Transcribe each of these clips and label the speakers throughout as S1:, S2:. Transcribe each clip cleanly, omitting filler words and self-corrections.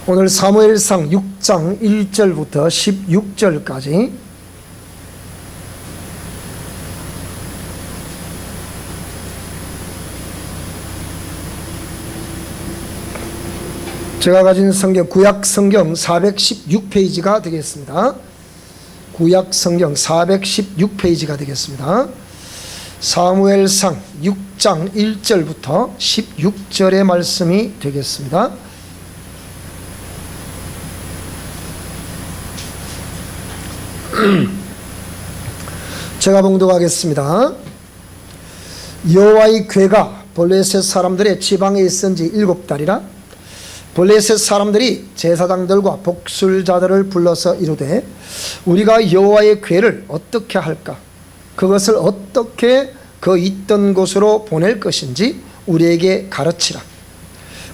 S1: 오늘 사무엘상 6장 1절부터 16절까지 제가 가진 성경 구약 성경 416페이지가 되겠습니다. 구약 성경 416페이지가 되겠습니다. 사무엘상 6장 1절부터 16절의 말씀이 되겠습니다. 제가 봉독하겠습니다. 여호와의 궤가 블레셋 사람들의 지방에 있은 지 7달이라 블레셋 사람들이 제사장들과 복술자들을 불러서 이르되 우리가 여호와의 궤를 어떻게 할까? 그것을 어떻게 그 있던 곳으로 보낼 것인지 우리에게 가르치라.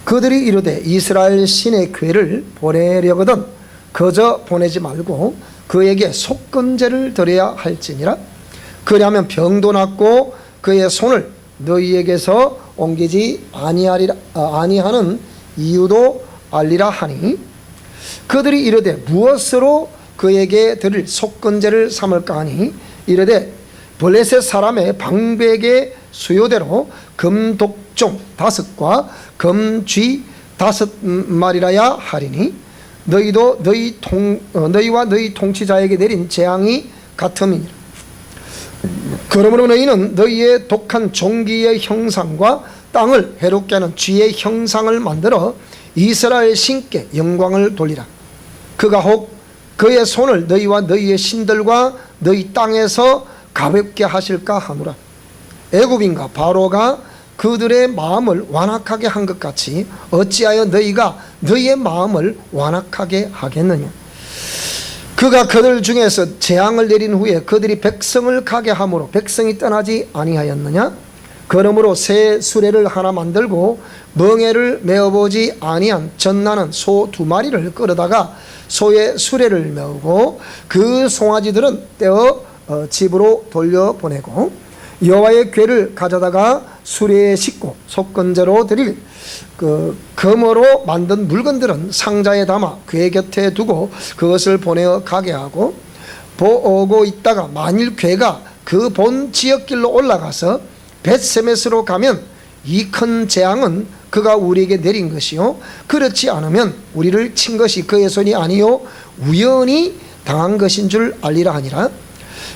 S1: 그들이 이르되 이스라엘 신의 궤를 보내려거든 그저 보내지 말고 그에게 속건제를 드려야 할지니라. 그리하면 병도 낫고 그의 손을 너희에게서 옮기지 아니하는 이유도 알리라 하니 그들이 이르되 무엇으로 그에게 드릴 속건제를 삼을까 하니 이르되 블레셋 사람의 방백의 수요대로 금독종 5과 금쥐 5마리라야 하리니 너희도 너희와 너희 통치자에게 내린 재앙이 같음이니라. 그러므로 너희는 너희의 독한 종기의 형상과 땅을 해롭게 하는 쥐의 형상을 만들어 이스라엘 신께 영광을 돌리라. 그가 혹 그의 손을 너희와 너희의 신들과 너희 땅에서 가볍게 하실까 하노라. 애굽인과 바로가 그들의 마음을 완악하게 한 것 같이 어찌하여 너희가 너희의 마음을 완악하게 하겠느냐. 그가 그들 중에서 재앙을 내린 후에 그들이 백성을 가게 함으로 백성이 떠나지 아니하였느냐. 그러므로 새 수레를 하나 만들고 멍에를 메어보지 아니한 젖나는 소 2마리를 끌어다가 소의 수레를 메우고 그 송아지들은 떼어 집으로 돌려보내고 여호와의 궤를 가져다가 수레에 싣고 속건제로 드릴 그 금으로 만든 물건들은 상자에 담아 궤 곁에 두고 그것을 보내어 가게 하고 보고 있다가 만일 궤가 그 본 지역길로 올라가서 벳세메스로 가면 이 큰 재앙은 그가 우리에게 내린 것이요 그렇지 않으면 우리를 친 것이 그의 손이 아니요 우연히 당한 것인 줄 알리라 하니라.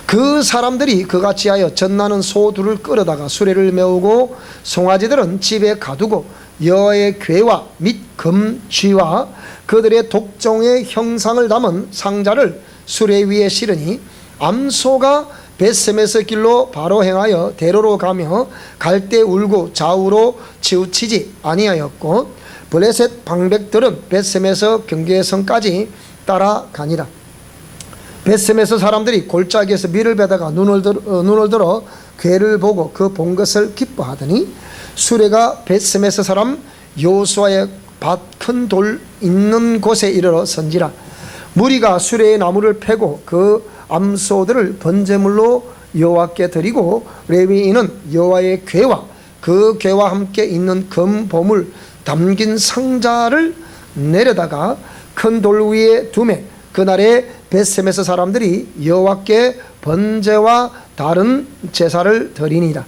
S1: 그 사람들이 그같이 하여 젖나는 소 2를 끌어다가 수레를 메우고 송아지들은 집에 가두고 여호와의 궤와 및 금쥐와 그들의 독종의 형상을 담은 상자를 수레 위에 실으니 암소가 벳세메스 길로 바로 행하여 대로로 가며 갈 때 울고 좌우로 치우치지 아니하였고 블레셋 방백들은 벳세메스 경계선까지 따라가니라. 벳세메스 사람들이 골짜기에서 밀을 베다가 눈을 들어 궤를 보고 그 본 것을 기뻐하더니 수레가 벳세메스 사람 여호수아의 밭 큰 돌 있는 곳에 이르러 선지라. 무리가 수레의 나무를 패고 그 암소들을 번제물로 여호와께 드리고 레위인은 여호와의 궤와 그 궤와 함께 있는 금 보물 담긴 상자를 내려다가 큰 돌 위에 두매 그날에 벳세메스 사람들이 여호와께 번제와 다른 제사를 드리니라.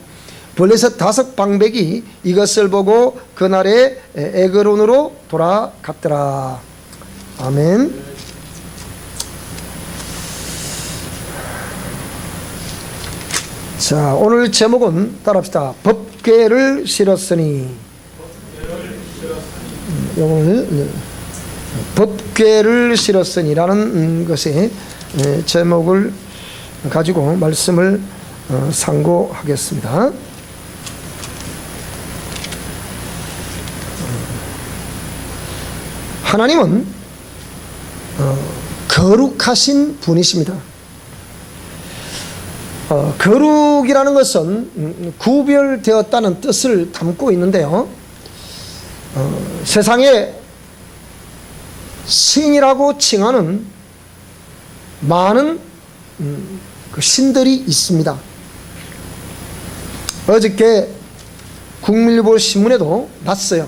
S1: 블레셋 5 방백이 이것을 보고 그날에 에그론으로 돌아갔더라. 아멘. 자, 오늘 제목은 따라합시다. 법궤를 실었으니. 오늘 법궤를 실었으니라는 것의 제목을 가지고 말씀을 상고하겠습니다. 하나님은 거룩하신 분이십니다. 거룩이라는 것은 구별되었다는 뜻을 담고 있는데요. 세상에 신이라고 칭하는 많은 그 신들이 있습니다. 어저께 국민일보 신문에도 났어요.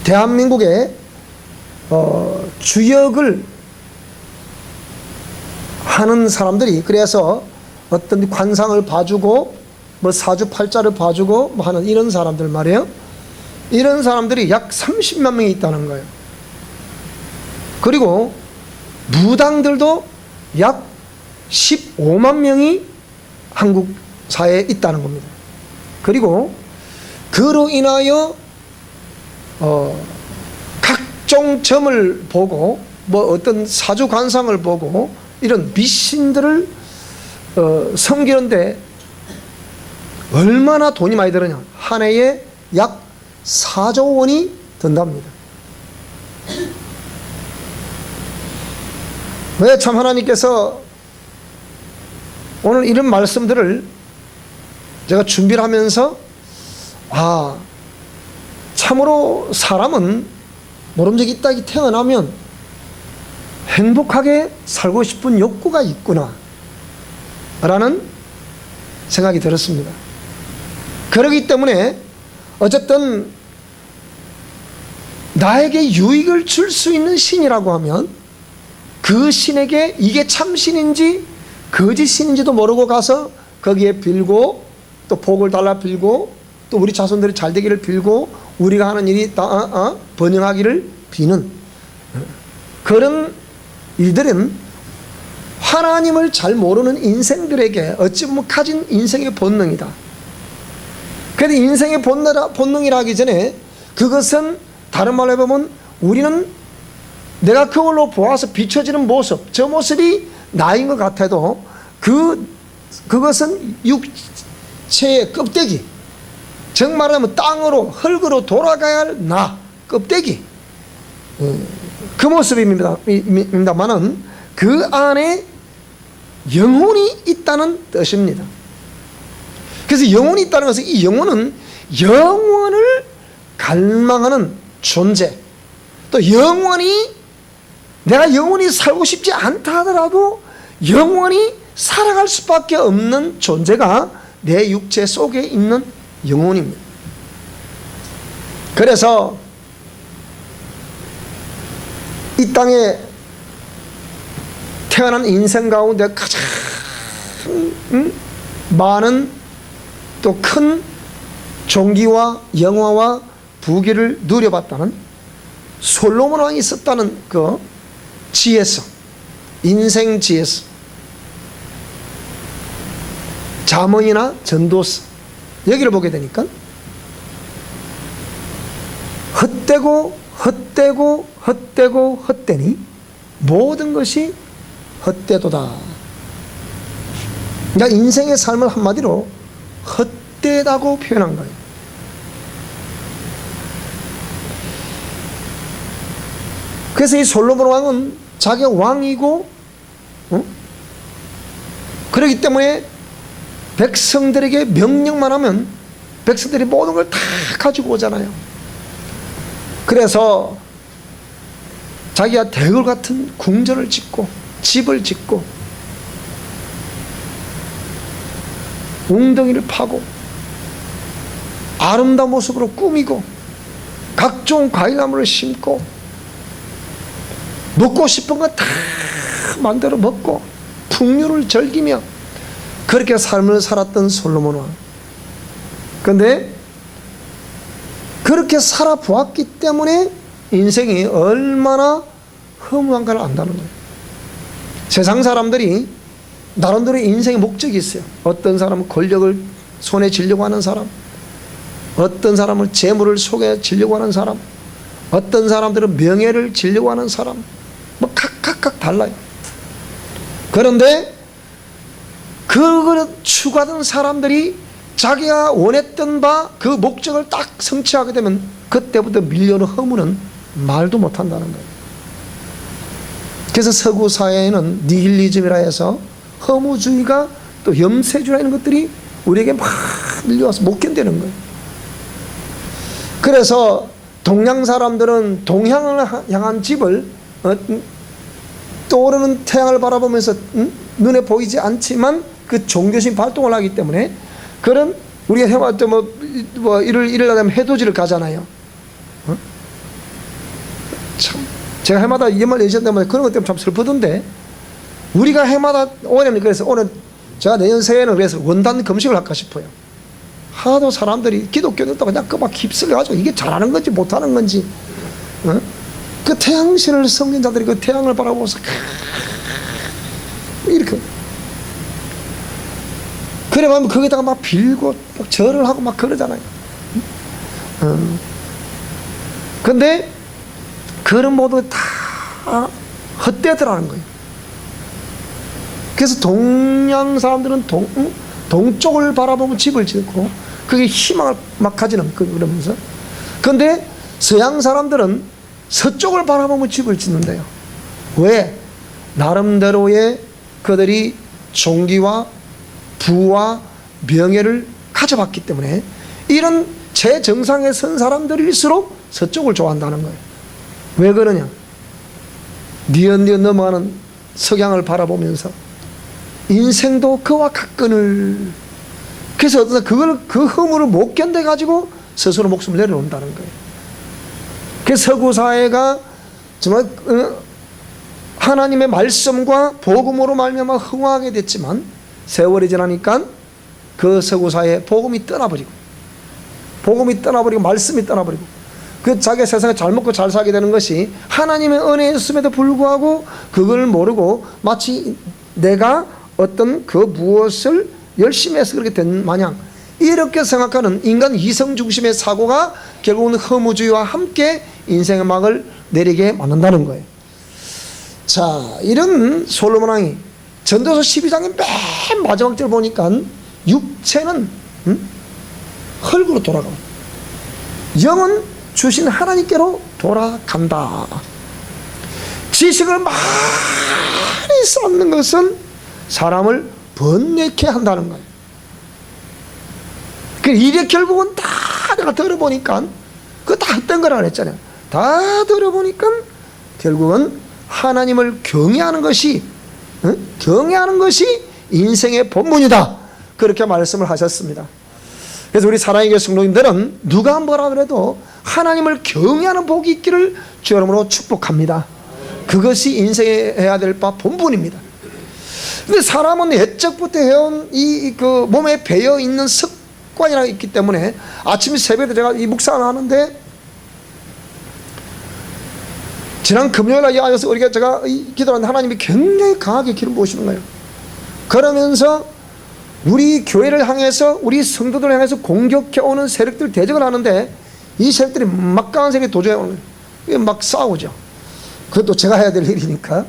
S1: 대한민국에 주역을 하는 사람들이, 그래서 어떤 관상을 봐주고 뭐 사주팔자를 봐주고 뭐 하는 이런 사람들 말이에요. 이런 사람들이 약 30만 명이 있다는 거예요. 그리고 무당들도 약 15만 명이 한국 사회에 있다는 겁니다. 그리고 그로 인하여 각종 점을 보고 뭐 어떤 사주 관상을 보고 이런 미신들을 섬기는데 얼마나 돈이 많이 들었냐. 한 해에 약 4조 원이 든답니다. 왜 참 하나님께서 오늘 이런 말씀들을 제가 준비를 하면서 참으로 사람은 모름지기 이 땅에 태어나면 행복하게 살고 싶은 욕구가 있구나 라는 생각이 들었습니다. 그렇기 때문에 어쨌든 나에게 유익을 줄 수 있는 신이라고 하면 그 신에게 이게 참신인지 거짓 신인지도 모르고 가서 거기에 빌고 또 복을 달라 빌고 또 우리 자손들이 잘 되기를 빌고 우리가 하는 일이 다 번영하기를 비는 그런 일들은 하나님을 잘 모르는 인생들에게 어찌 보면 가진 인생의 본능이다. 그런데 인생의 본능이라 하기 전에 그것은 다른 말로 해보면 우리는 내가 그걸로 보아서 비춰지는 모습, 저 모습이 나인 것 같아도 그것은 육체의 껍데기, 정말하면 땅으로 흙으로 돌아가야 할 나 껍데기, 그 모습입니다만은 그 안에 영혼이 있다는 뜻입니다. 그래서 영혼이 있다는 것은 이 영혼은 영원을 갈망하는 존재, 또 내가 영원히 살고 싶지 않다 하더라도 영원히 살아갈 수밖에 없는 존재가 내 육체 속에 있는 영혼입니다. 그래서 이 땅에 태어난 인생 가운데 가장 많은 또 큰 존귀와 영화와 부귀를 누려봤다는 솔로몬 왕이 있었다는 그 지혜성, 인생 지혜성, 잠언이나 전도서 여기를 보게 되니까 헛되니 모든 것이 헛되도다. 그러니까 인생의 삶을 한마디로 헛되다고 표현한 거예요. 그래서 이 솔로몬 왕은 자기가 왕이고 그렇기 때문에 백성들에게 명령만 하면 백성들이 모든 걸 다 가지고 오잖아요. 그래서 자기가 대궐 같은 궁전을 짓고 집을 짓고 웅덩이를 파고 아름다운 모습으로 꾸미고 각종 과일나무를 심고 먹고 싶은 거 다 만들어 먹고 풍류를 즐기며 그렇게 삶을 살았던 솔로몬 왕. 그런데 그렇게 살아보았기 때문에 인생이 얼마나 허무한가를 안다는 거예요. 세상 사람들이 나름대로 인생의 목적이 있어요. 어떤 사람은 권력을 손에 쥐려고 하는 사람, 어떤 사람은 재물을 속에 쥐려고 하는 사람, 어떤 사람들은 명예를 쥐려고 하는 사람, 뭐 각각 달라요. 그런데 그걸 추구하던 사람들이 자기가 원했던 바 그 목적을 딱 성취하게 되면 그때부터 밀려오는 허무는 말도 못한다는 거예요. 그래서 서구 사회에는 니힐리즘이라 해서 허무주의가 또 염세주의라 이런 것들이 우리에게 막 밀려와서 못 견디는 거예요. 그래서 동양 사람들은 동양을 향한 집을 떠오르는 태양을 바라보면서 눈에 보이지 않지만 그 종교심 발동을 하기 때문에 그런 우리가 해마 때 일을 하면 해돋이를 가잖아요. 참 제가 해마다 연말 예전 때문에 그런 것 때문에 참 슬프던데, 우리가 해마다 올해는 그래서 오늘 제가 내년 새해는 그래서 원단 금식을 할까 싶어요. 하도 사람들이 기독교들도 그냥 그막 휩쓸려가지고 이게 잘하는 건지 못하는 건지, 그 태양신을 성인자들이 그 태양을 바라보면서 이렇게 그래 보면 거기다가 막 빌고 막 절을 하고 막 그러잖아요. 근데 그런 모두 다 헛되더라는 거예요. 그래서 동양 사람들은 동쪽을 바라보면 집을 짓고 그게 희망을 막 가지는 그러면서, 근데 서양 사람들은 서쪽을 바라보면 집을 짓는데요. 왜? 나름대로의 그들이 종기와 부와 명예를 가져봤기 때문에 이런 최정상에 선 사람들일수록 서쪽을 좋아한다는 거예요. 왜 그러냐? 뉘엿뉘엿 넘어가는 석양을 바라보면서 인생도 그와 같거늘, 그래서 그 허물을 못 견뎌가지고 스스로 목숨을 내려놓는다는 거예요. 그래서 서구 사회가 정말 하나님의 말씀과 복음으로 말미암아 흥황하게 됐지만, 세월이 지나니까 그 서구 사회에 복음이 떠나버리고 말씀이 떠나버리고 그 자기 세상에 잘 먹고 잘 살게 되는 것이 하나님의 은혜였음에도 불구하고 그걸 모르고 마치 내가 어떤 그 무엇을 열심히 해서 그렇게 된 마냥 이렇게 생각하는 인간 이성 중심의 사고가 결국은 허무주의와 함께 인생의 막을 내리게 만든다는 거예요. 자, 이런 솔로몬 왕이 전도서 12장의 맨 마지막 절 보니까 육체는 흙으로 돌아가고 영은 주신 하나님께로 돌아간다. 지식을 많이 쌓는 것은 사람을 번뇌케 한다는 거예요. 그 일에 결국은 다 내가 들어보니까 그거 다 헛된 거라 그랬잖아요. 다 들어보니까 결국은 하나님을 경외하는 것이 인생의 본분이다, 그렇게 말씀을 하셨습니다. 그래서 우리 사랑의 교회 성도님들은 누가 뭐라 그래도 하나님을 경외하는 복이 있기를 주 이름으로 축복합니다. 그것이 인생에 해야 될 바 본분입니다. 근데 사람은 옛적부터 해온 그 몸에 배어 있는 습관이라고 있기 때문에 아침 새벽에 제가 이 묵상을 하는데, 지난 금요일에 이어서 우리가 제가 기도하는데 하나님이 굉장히 강하게 기름 부으시는 거예요. 그러면서 우리 교회를 향해서, 우리 성도들을 향해서 공격해오는 세력들 대적을 하는데, 이 세력들이 막강한 세력이 도저해오는 거예요. 막 싸우죠. 그것도 제가 해야 될 일이니까.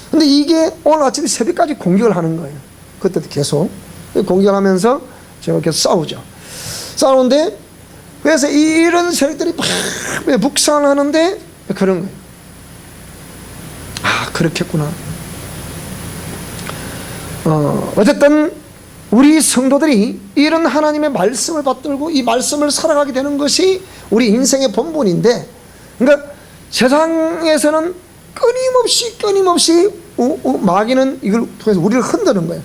S1: 근데 이게 오늘 아침 새벽까지 공격을 하는 거예요. 그때도 계속 공격하면서 제가 계속 싸우죠. 싸우는데, 그래서 이런 세력들이 막 묵상을 하는데 그런 거예요. 아, 그렇겠구나. 어쨌든 우리 성도들이 이런 하나님의 말씀을 받들고 이 말씀을 살아가게 되는 것이 우리 인생의 본분인데, 그러니까 세상에서는 끊임없이 마귀는 이걸 통해서 우리를 흔드는 거예요.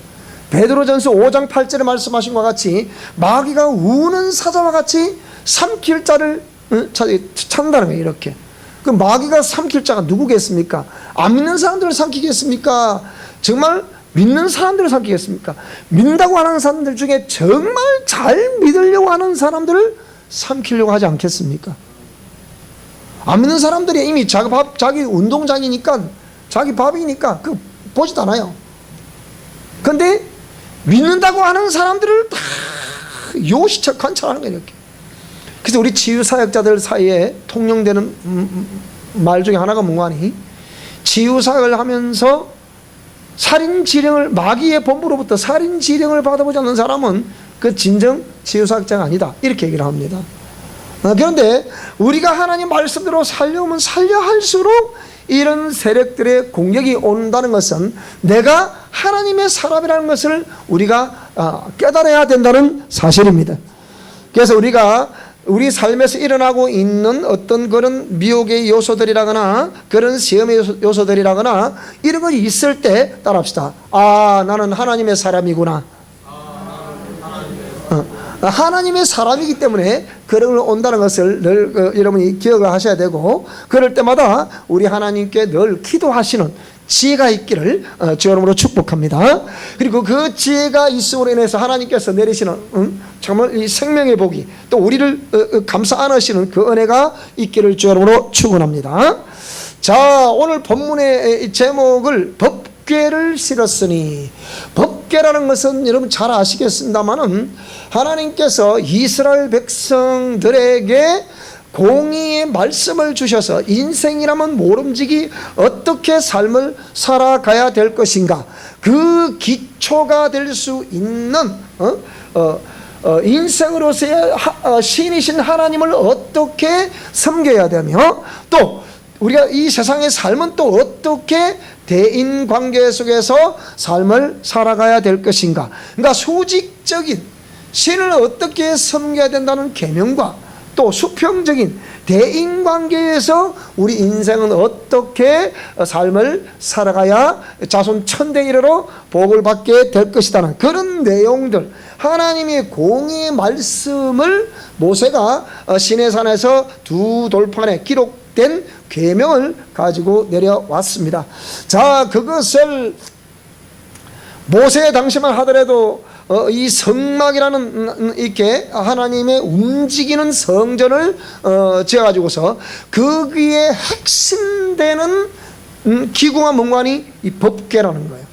S1: 베드로전서 5장 8절에 말씀하신 것과 같이 마귀가 우는 사자와 같이 삼킬 자를 찾는다는 거예요. 이렇게. 그 마귀가 삼킬 자가 누구겠습니까? 안 믿는 사람들을 삼키겠습니까? 정말 믿는 사람들을 삼키겠습니까? 믿는다고 하는 사람들 중에 정말 잘 믿으려고 하는 사람들을 삼키려고 하지 않겠습니까? 안 믿는 사람들이 이미 자기 운동장이니까, 자기 밥이니까 그 보지도 않아요. 근데 믿는다고 하는 사람들을 다 요시처럼 관찰하는 거예요. 이렇게. 그래서 우리 치유사역자들 사이에 통용되는 말 중에 하나가 뭐하니, 치유사역을 하면서 살인지령을, 마귀의 본부로부터 살인지령을 받아보지 않는 사람은 그 진정 치유사역자가 아니다, 이렇게 얘기를 합니다. 그런데 우리가 하나님 말씀대로 살려오면 살려 할수록 이런 세력들의 공격이 온다는 것은 내가 하나님의 사람이라는 것을 우리가 깨달아야 된다는 사실입니다. 그래서 우리가 우리 삶에서 일어나고 있는 어떤 그런 미혹의 요소들이라거나 그런 시험의 요소들이라거나 이런 것이 있을 때 따라합시다. 아, 나는 하나님의 사람이구나. 하나님의 사람이기 때문에 그런 온다는 것을 늘 여러분이 기억을 하셔야 되고, 그럴 때마다 우리 하나님께 늘 기도하시는 지혜가 있기를 주의 이름으로 축복합니다. 그리고 그 지혜가 있음으로 인해서 하나님께서 내리시는 정말 이 생명의 복이, 또 우리를 감싸 안으시는 그 은혜가 있기를 주의 이름으로 축원합니다. 자, 오늘 본문의 제목을 법궤를 실었으니, 법궤라는 것은 여러분 잘 아시겠습니다만은 하나님께서 이스라엘 백성들에게 공의의 말씀을 주셔서 인생이라면 모름지기 어떻게 삶을 살아가야 될 것인가, 그 기초가 될 수 있는 인생으로서의 신이신 하나님을 어떻게 섬겨야 되며, 또 우리가 이 세상의 삶은 또 어떻게 대인관계 속에서 삶을 살아가야 될 것인가, 그러니까 수직적인 신을 어떻게 섬겨야 된다는 계명과 또 수평적인 대인관계에서 우리 인생은 어떻게 삶을 살아가야 자손 천대 이르러 복을 받게 될 것이라는 그런 내용들, 하나님의 공의의 말씀을 모세가 시내산에서 두 돌판에 기록된 계명을 가지고 내려왔습니다. 자, 그것을 모세 당시만 하더라도 이 성막이라는 이렇게 하나님의 움직이는 성전을 지어가지고서 거기에 핵심되는 기구와 문관이 이 법궤라는 거예요.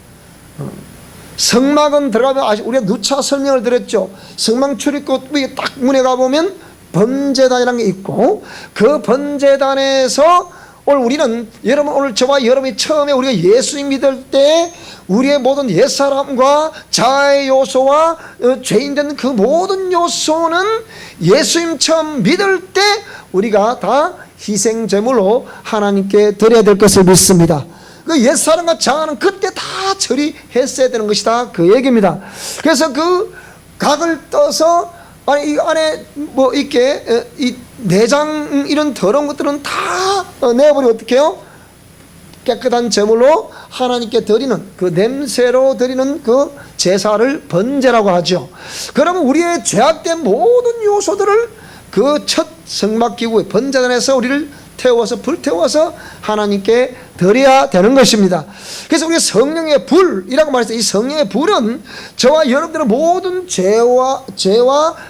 S1: 성막은 들어가면 우리가 누차 설명을 드렸죠. 성막 출입구 딱 문에 가보면 번제단이라는 게 있고, 그 번제단에서 오늘 우리는, 여러분 오늘 저와 여러분이 처음에 우리가 예수님 믿을 때 우리의 모든 옛사람과 자아의 요소와 죄인 된 그 모든 요소는 예수님 처음 믿을 때 우리가 다 희생제물로 하나님께 드려야 될 것을 믿습니다. 그 옛사람과 자아는 그때 다 처리했어야 되는 것이다, 그 얘기입니다. 그래서 그 각을 떠서 이 안에 뭐 이렇게 이 내장 이런 더러운 것들은 다 내버리고 어떻게 해요? 깨끗한 제물로 하나님께 드리는 그 냄새로 드리는 그 제사를 번제라고 하죠. 그러면 우리의 죄악된 모든 요소들을 그 첫 성막기구의 번제단에서 우리를 태워서 불태워서 하나님께 드려야 되는 것입니다. 그래서 우리 성령의 불이라고 말했어요. 이 성령의 불은 저와 여러분들의 모든 죄와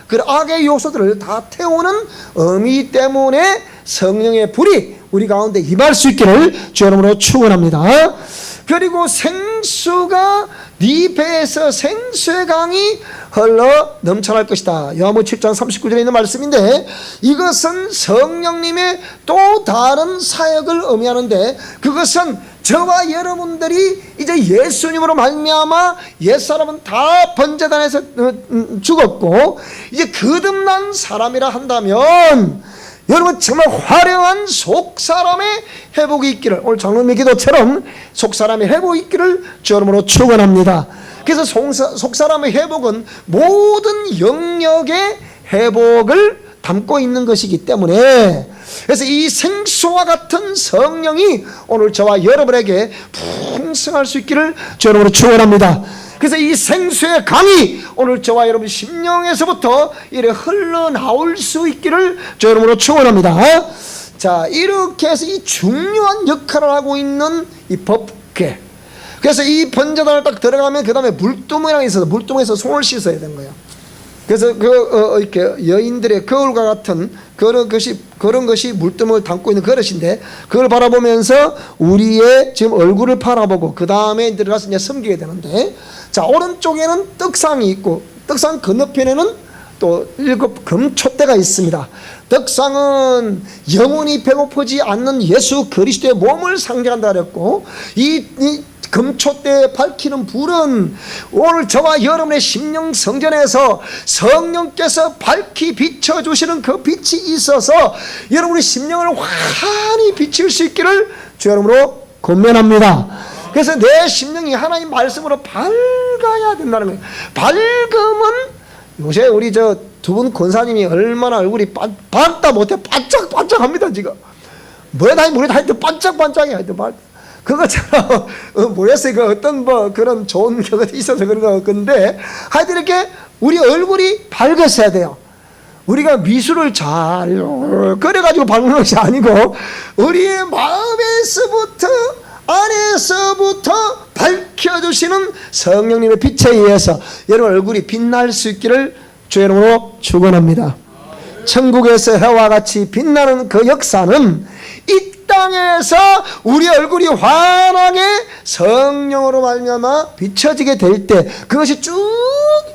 S1: 그 악의 요소들을 다 태우는 의미 때문에 성령의 불이 우리 가운데 임할 수 있기를 주의 이름으로 축원합니다. 그리고 생수가 네 배에서 생수의 강이 흘러 넘쳐날 것이다. 요한복음 7장 39절에 있는 말씀인데, 이것은 성령님의 또 다른 사역을 의미하는데, 그것은 저와 여러분들이 이제 예수님으로 말미암아 옛사람은 다 번제단에서 죽었고 이제 거듭난 사람이라 한다면, 여러분 정말 화려한 속사람의 회복이 있기를, 오늘 장로님의 기도처럼 속사람의 회복이 있기를 주의 이름으로 축원합니다. 그래서 속사람의 회복은 모든 영역의 회복을 담고 있는 것이기 때문에, 그래서 이 생수와 같은 성령이 오늘 저와 여러분에게 풍성할 수 있기를 주의 이름으로 축원합니다. 그래서 이 생수의 강이 오늘 저와 여러분 심령에서부터 이래 흘러나올 수 있기를 주의 이름으로 축원합니다. 자, 이렇게 해서 이 중요한 역할을 하고 있는 이 법궤, 그래서 이 번제단을 딱 들어가면 그 다음에 물두멍이라는 게 있어서 물두멍에서 손을 씻어야 되는 거예요. 그래서 이렇게 여인들의 거울과 같은 그런 것이 물두멍을 담고 있는 그릇인데, 그걸 바라보면서 우리의 지금 얼굴을 바라보고 그 다음에 들어가서 이제 섬기게 되는데, 자, 오른쪽에는 떡상이 있고 떡상 건너편에는 또 7 금촛대가 있습니다. 떡상은 영원히 배고프지 않는 예수 그리스도의 몸을 상징한다 그랬고, 이 금촛대에 밝히는 불은 오늘 저와 여러분의 심령 성전에서 성령께서 밝히 비춰주시는 그 빛이 있어서 여러분의 심령을 환히 비칠 수 있기를 주의 이름으로 권면합니다. 그래서 내 심령이 하나님 말씀으로 밝아야 된다는 거예요. 밝음은, 요새 우리 저 두 분 권사님이 얼마나 얼굴이 밝다 못해 반짝반짝합니다. 지금 뭐야, 다 우리 하여튼 반짝반짝해. 하여튼 그것처럼 모르겠어요. 그 어떤 뭐 그런 좋은 것이 있어서 그런 건데, 하여튼 이렇게 우리 얼굴이 밝았어야 돼요. 우리가 미술을 잘 그려가지고 밝는 것이 아니고 우리의 마음에서부터 안에서부터 밝혀주시는 성령님의 빛에 의해서 여러분 얼굴이 빛날 수 있기를 주의 이름으로 축원합니다. 천국에서 해와 같이 빛나는 그 역사는 이 땅에서 우리 얼굴이 환하게 성령으로 말미암아 비춰지게 될 때 그것이 쭉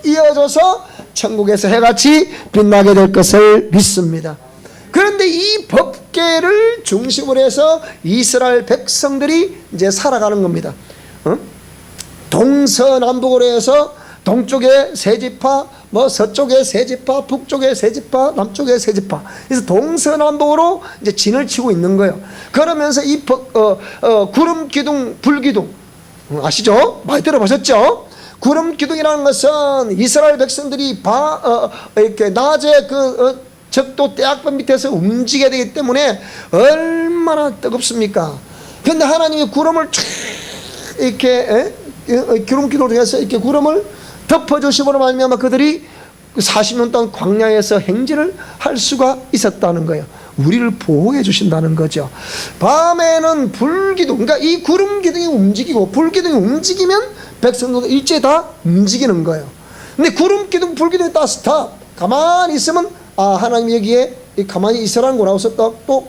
S1: 이어져서 천국에서 해같이 빛나게 될 것을 믿습니다. 그런데 이 법궤를 중심으로 해서 이스라엘 백성들이 이제 살아가는 겁니다. 동서남북으로 해서 동쪽에 세 지파, 뭐 서쪽에 세 지파, 북쪽에 세 지파, 남쪽에 세 지파. 그래서 동서남북으로 이제 진을 치고 있는 거예요. 그러면서 이 구름 기둥, 불 기둥 아시죠? 많이 들어보셨죠? 구름 기둥이라는 것은 이스라엘 백성들이 이렇게 낮에 적도 떼약볕 밑에서 움직여야 되기 때문에 얼마나 뜨겁습니까? 그런데 하나님이 구름을 쫙 이렇게 구름 기둥으로 해서 이렇게 구름을 덮어주심으로 말미암아 그들이 40년 동안 광야에서 행진을 할 수가 있었다는 거예요. 우리를 보호해 주신다는 거죠. 밤에는 불기둥, 그러니까 이 구름 기둥이 움직이고 불기둥이 움직이면 백성들도 일제히 다 움직이는 거예요. 근데 구름 기둥, 불기둥이 다 스탑. 가만히 있으면 하나님이 여기에 가만히 있으라는 거라고 해서 또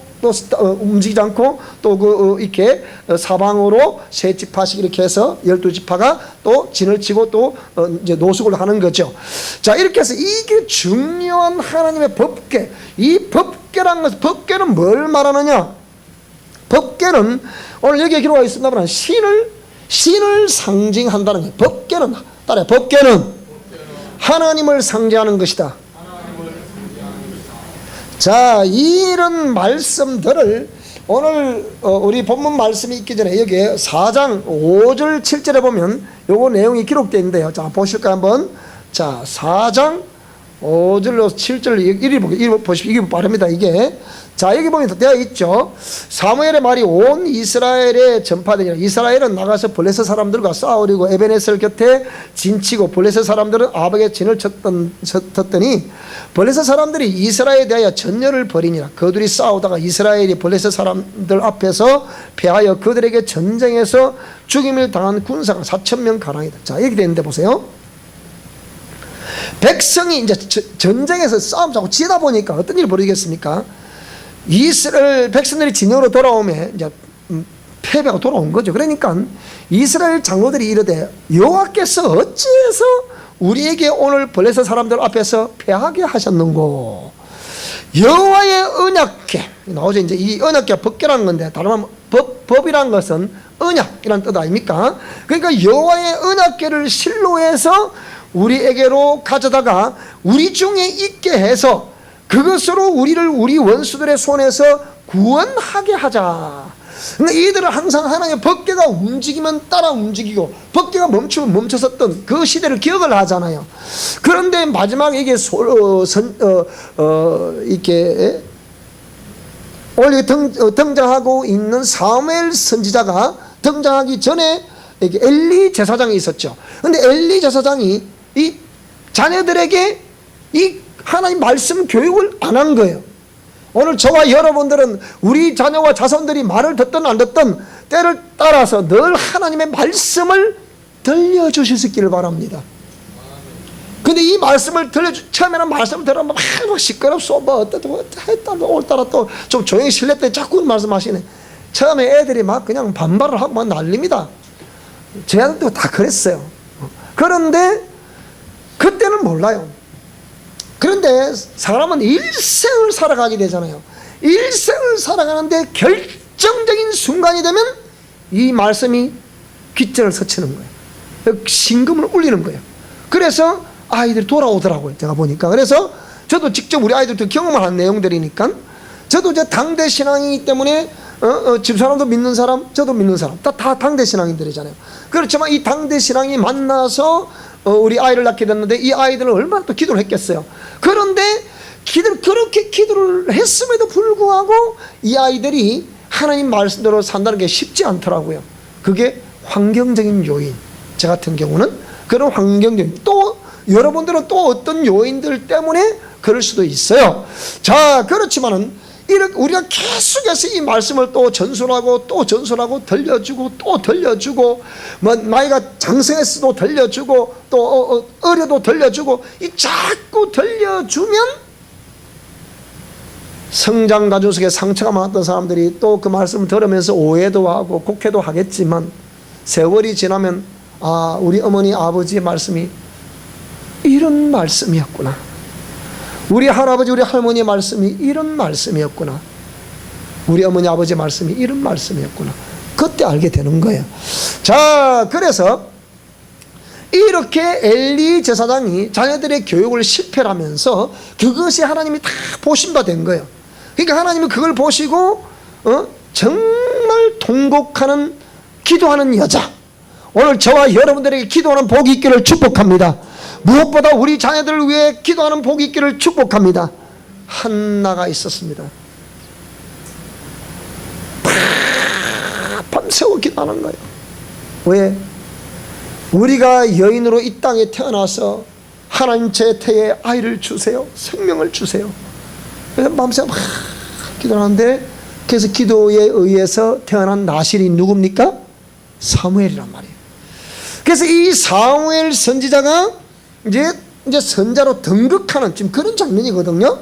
S1: 움직이지 않고 또 이렇게 사방으로 세 지파씩 이렇게 해서 12지파가 또 진을 치고 또 이제 노숙을 하는 거죠. 자, 이렇게 해서 이게 중요한 하나님의 법궤. 이 법궤란 것은, 법궤는 뭘 말하느냐? 법궤는 오늘 여기에 기록하고 있습니다만 신을 상징한다는 거예요. 법궤는 따라해. 법궤는 하나님을 상징하는 것이다. 자, 이런 말씀들을 오늘 우리 본문 말씀이 있기 전에 여기에 4장 5절 7절에 보면 요거 내용이 기록되어 있는데요. 자, 보실까요 한번? 자, 4장 5절로 7절 읽어보십시오. 이게 빠릅니다 이게. 자, 여기 보면 되어 있죠. 사무엘의 말이 온 이스라엘에 전파되니라. 이스라엘은 나가서 블레셋 사람들과 싸우려고 에베네셀 곁에 진치고 블레셋 사람들은 아벡에 진을 쳤더니 블레셋 사람들이 이스라엘에 대하여 전열을 벌이니라. 그들이 싸우다가 이스라엘이 블레셋 사람들 앞에서 패하여 그들에게 전쟁에서 죽임을 당한 군사가 4,000명 가량이다. 자, 여기 되는데 보세요. 백성이 이제 전쟁에서 싸움 자꾸 지다 보니까 어떤 일이 벌어지겠습니까? 이스라엘 백성들이 진영으로 돌아오면 이제 패배가 돌아온 거죠. 그러니까 이스라엘 장로들이 이르되 여호와께서 어찌해서 우리에게 오늘 블레셋 사람들 앞에서 패하게 하셨는고? 여호와의 언약궤 나오죠. 이제 이 언약궤 법궤라는 건데 다른 말로 법이라는 것은 언약이라는 뜻 아닙니까? 그러니까 여호와의 언약궤를 실로해서 우리에게로 가져다가 우리 중에 있게 해서 그것으로 우리를 우리 원수들의 손에서 구원하게 하자. 근데 이들은 항상 하나님의 법궤가 움직이면 따라 움직이고 법궤가 멈추면 멈췄었던 그 시대를 기억을 하잖아요. 그런데 마지막에 이게 이렇게 오늘 등장하고 있는 사무엘 선지자가 등장하기 전에 이렇게 엘리 제사장이 있었죠. 근데 엘리 제사장이 이 자녀들에게 이 하나님 말씀 교육을 안 한 거예요. 오늘 저와 여러분들은 우리 자녀와 자손들이 말을 듣든 안 듣든 때를 따라서 늘 하나님의 말씀을 들려주실 수 있기를 바랍니다. 근데 이 말씀을 처음에는 말씀을 들으면 막 시끄럽소, 뭐 어떻고 했다, 오늘따라 또 좀 조용히 실례때 자꾸 말씀하시네. 처음에 애들이 막 그냥 반발을 하고 막 난립니다. 제 아들도 다 그랬어요. 그런데 그때는 몰라요. 그런데 사람은 일생을 살아가게 되잖아요. 일생을 살아가는데 결정적인 순간이 되면 이 말씀이 귓전을 스치는 거예요. 심금을 울리는 거예요. 그래서 아이들이 돌아오더라고요. 제가 보니까. 그래서 저도 직접 우리 아이들도 경험을 한 내용들이니까 저도 이제 당대 신앙이기 때문에 집사람도 믿는 사람, 저도 믿는 사람 다 당대 신앙인들이잖아요. 그렇지만 이 당대 신앙이 만나서 우리 아이를 낳게 됐는데 이 아이들은 얼마나 또 기도를 했겠어요. 그런데 그렇게 기도를 했음에도 불구하고 이 아이들이 하나님 말씀대로 산다는 게 쉽지 않더라고요. 그게 환경적인 요인. 저 같은 경우는 그런 환경적인, 또 여러분들은 또 어떤 요인들 때문에 그럴 수도 있어요. 자, 그렇지만은 이렇게 우리가 계속해서 이 말씀을 또 전술하고 또 전술하고 들려주고 또 들려주고, 뭐 나이가 장성했어도 들려주고 또 어려도 들려주고, 이 자꾸 들려주면 성장 가족 속에 상처가 많았던 사람들이 또 그 말씀을 들으면서 오해도 하고 곡해도 하겠지만, 세월이 지나면 아, 우리 어머니 아버지의 말씀이 이런 말씀이었구나, 우리 할아버지 우리 할머니의 말씀이 이런 말씀이었구나, 우리 어머니 아버지의 말씀이 이런 말씀이었구나, 그때 알게 되는 거예요. 자, 그래서 이렇게 엘리 제사장이 자녀들의 교육을 실패하면서 그것이 하나님이 다 보신 바 된 거예요. 그러니까 하나님이 그걸 보시고 정말 통곡하는 기도하는 여자, 오늘 저와 여러분들에게 기도하는 복이 있기를 축복합니다. 무엇보다 우리 자녀들을 위해 기도하는 복이 있기를 축복합니다. 한나가 있었습니다. 밤새워 기도하는 거예요. 왜? 우리가 여인으로 이 땅에 태어나서 하나님 제 태에 아이를 주세요, 생명을 주세요. 그래서 밤새 막 기도하는데, 그래서 기도에 의해서 태어난 나실이 누굽니까? 사무엘이란 말이에요. 그래서 이 사무엘 선지자가 이제 선자로 등극하는 지금 그런 장면이거든요.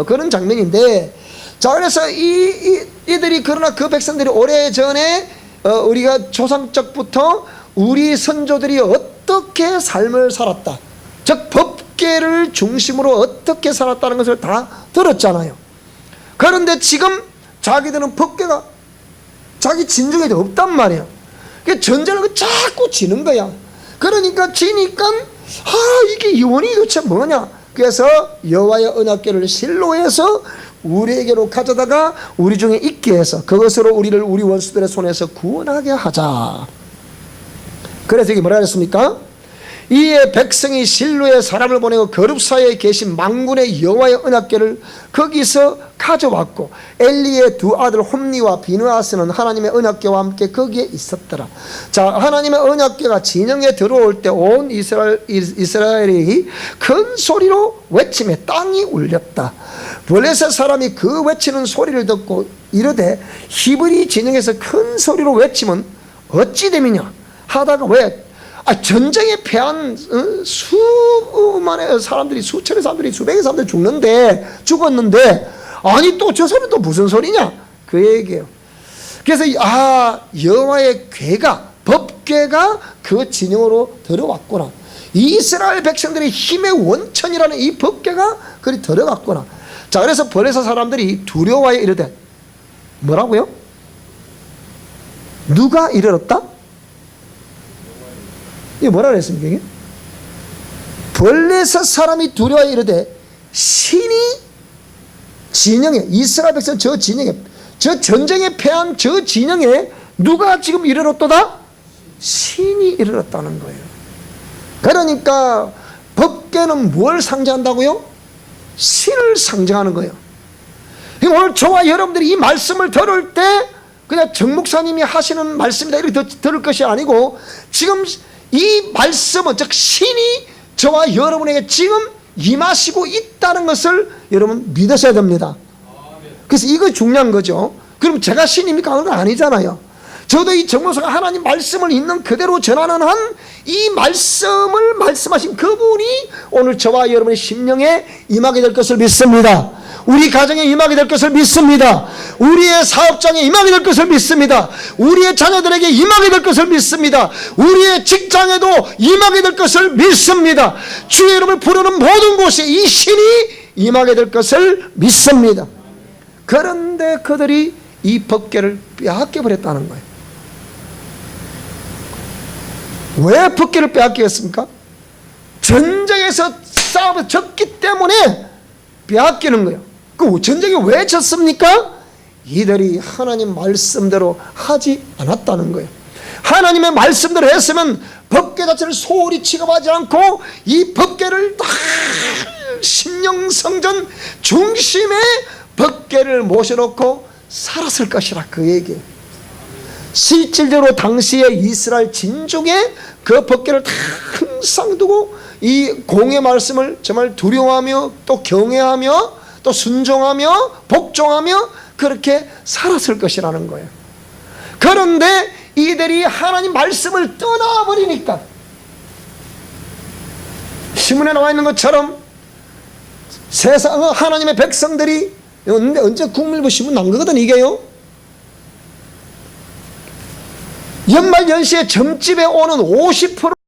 S1: 그런 장면인데, 자, 그래서 이들이, 그러나 그 백성들이 오래전에 우리가 조상적부터 우리 선조들이 어떻게 삶을 살았다, 즉 법계를 중심으로 어떻게 살았다는 것을 다 들었잖아요. 그런데 지금 자기들은 법계가 자기 진정이 없단 말이에요. 전쟁을 자꾸 지는 거야. 그러니까 지니까 이게 이 원인이 도대체 뭐냐. 그래서 여호와의 언약궤를 실로에서 우리에게로 가져다가 우리 중에 있게 해서 그것으로 우리를 우리 원수들의 손에서 구원하게 하자. 그래서 이게 뭐라 그랬습니까? 이에 백성이 실로에 사람을 보내고 거룩 사이에 계신 만군의 여호와의 언약궤를 거기서 가져왔고, 엘리의 두 아들 홈니와 비느하스는 하나님의 언약궤와 함께 거기에 있었더라. 자, 하나님의 언약궤가 진영에 들어올 때 온 이스라엘이 큰 소리로 외치며 땅이 울렸다. 블레셋 사람이 그 외치는 소리를 듣고 이르되, 히브리 진영에서 큰 소리로 외치면 어찌 됨이냐 하다가, 왜? 전쟁에 패한 수많은 사람들이, 수천의 사람들이, 수백의 사람들이 죽었는데, 아니 또 저 소리는 또 무슨 소리냐, 그 얘기예요. 그래서 여호와의 궤가, 법궤가 그 진영으로 들어왔구나, 이스라엘 백성들의 힘의 원천이라는 이 법궤가 그리 들어갔구나. 자, 그래서 블레셋 사람들이 두려워하여 이르되, 뭐라고요? 누가 이르렀다? 이게 뭐라 그랬습니까? 이게? 블레셋 사람이 두려워하여 이르되, 신이 진영에, 이스라엘 백성 저 진영에, 저 전쟁에 패한 저 진영에 누가 지금 이르렀도다? 신이 이르렀다는 거예요. 그러니까 법궤는 뭘 상징한다고요? 신을 상징하는 거예요. 오늘 저와 여러분들이 이 말씀을 들을 때 그냥 정 목사님이 하시는 말씀이다 이렇게 들을 것이 아니고, 지금 이 말씀은, 즉 신이 저와 여러분에게 지금 임하시고 있다는 것을 여러분 믿으셔야 됩니다. 그래서 이거 중요한 거죠. 그럼 제가 신입니까? 그건 아니잖아요. 저도 이 정목사가 하나님 말씀을 있는 그대로 전하는 한 이 말씀을 말씀하신 그분이 오늘 저와 여러분의 심령에 임하게 될 것을 믿습니다. 우리 가정에 임하게 될 것을 믿습니다. 우리의 사업장에 임하게 될 것을 믿습니다. 우리의 자녀들에게 임하게 될 것을 믿습니다. 우리의 직장에도 임하게 될 것을 믿습니다. 주의 이름을 부르는 모든 곳에 이 신이 임하게 될 것을 믿습니다. 그런데 그들이 이 법궤를 빼앗겨 버렸다는 거예요. 왜 법궤를 빼앗겼습니까? 전쟁에서 싸움을 졌기 때문에 빼앗기는 거예요. 그 전쟁이 왜 졌습니까? 이들이 하나님 말씀대로 하지 않았다는 거예요. 하나님의 말씀대로 했으면 법궤 자체를 소홀히 취급하지 않고 이 법궤를 다 심령성전 중심에 법궤를 모셔놓고 살았을 것이라, 그 얘기예요. 실질적으로 당시의 이스라엘 진족의 그 법궤를 다 항상 두고 이 공의 말씀을 정말 두려워하며 또 경외하며 또 순종하며 복종하며 그렇게 살았을 것이라는 거예요. 그런데 이들이 하나님 말씀을 떠나버리니까 신문에 나와 있는 것처럼 세상 하나님의 백성들이 언제 국민일보 신문 난 거거든 이게요. 연말연시에 점집에 오는 50%